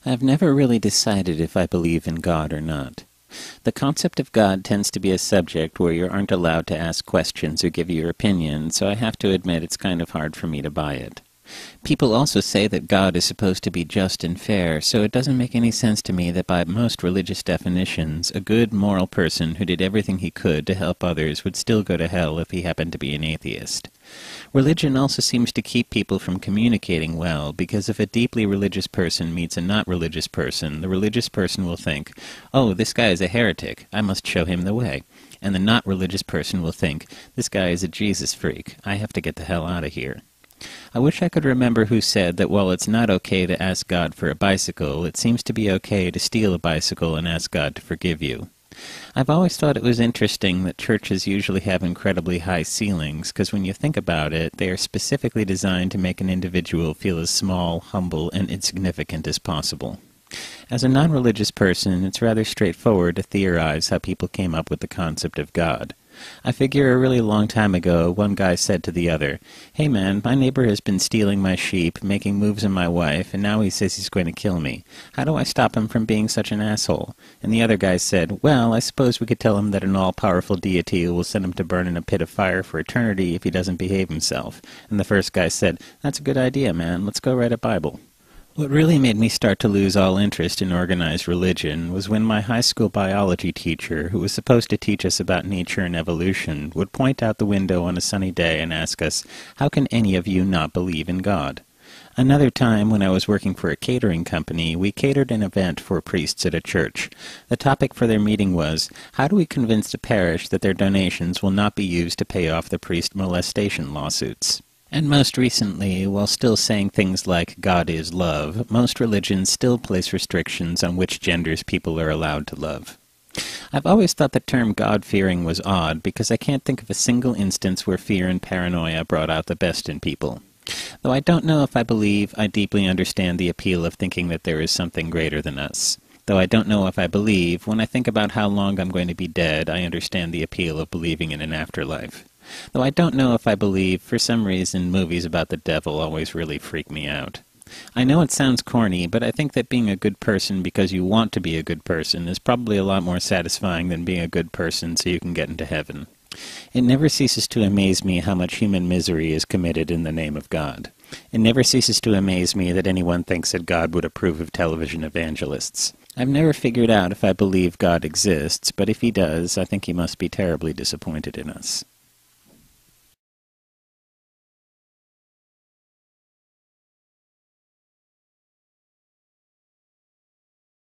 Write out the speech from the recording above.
I've never really decided if I believe in God or not. The concept of God tends to be a subject where you aren't allowed to ask questions or give your opinion, so I have to admit it's kind of hard for me to buy it. People also say that God is supposed to be just and fair, so it doesn't make any sense to me that by most religious definitions, a good, moral person who did everything he could to help others would still go to hell if he happened to be an atheist. Religion also seems to keep people from communicating well, because if a deeply religious person meets a not religious person, the religious person will think, "Oh, this guy is a heretic, I must show him the way." And the not religious person will think, "This guy is a Jesus freak, I have to get the hell out of here." I wish I could remember who said that while it's not okay to ask God for a bicycle, it seems to be okay to steal a bicycle and ask God to forgive you. I've always thought it was interesting that churches usually have incredibly high ceilings, because when you think about it, they are specifically designed to make an individual feel as small, humble, and insignificant as possible. As a non-religious person, it's rather straightforward to theorize how people came up with the concept of God. I figure a really long time ago, one guy said to the other, "Hey man, my neighbor has been stealing my sheep, making moves on my wife, and now he says he's going to kill me. How do I stop him from being such an asshole?" And the other guy said, "Well, I suppose we could tell him that an all-powerful deity will send him to burn in a pit of fire for eternity if he doesn't behave himself." And the first guy said, "That's a good idea, man. Let's go write a Bible." What really made me start to lose all interest in organized religion was when my high school biology teacher, who was supposed to teach us about nature and evolution, would point out the window on a sunny day and ask us, "How can any of you not believe in God?" Another time, when I was working for a catering company, we catered an event for priests at a church. The topic for their meeting was, how do we convince the parish that their donations will not be used to pay off the priest molestation lawsuits? And most recently, while still saying things like God is love, most religions still place restrictions on which genders people are allowed to love. I've always thought the term God-fearing was odd because I can't think of a single instance where fear and paranoia brought out the best in people. Though I don't know if I believe I deeply understand the appeal of thinking that there is something greater than us. Though I don't know if I believe, when I think about how long I'm going to be dead, I understand the appeal of believing in an afterlife. Though I don't know if I believe, for some reason, movies about the devil always really freak me out. I know it sounds corny, but I think that being a good person because you want to be a good person is probably a lot more satisfying than being a good person so you can get into heaven. It never ceases to amaze me how much human misery is committed in the name of God. It never ceases to amaze me that anyone thinks that God would approve of television evangelists. I've never figured out if I believe God exists, but if he does, I think he must be terribly disappointed in us.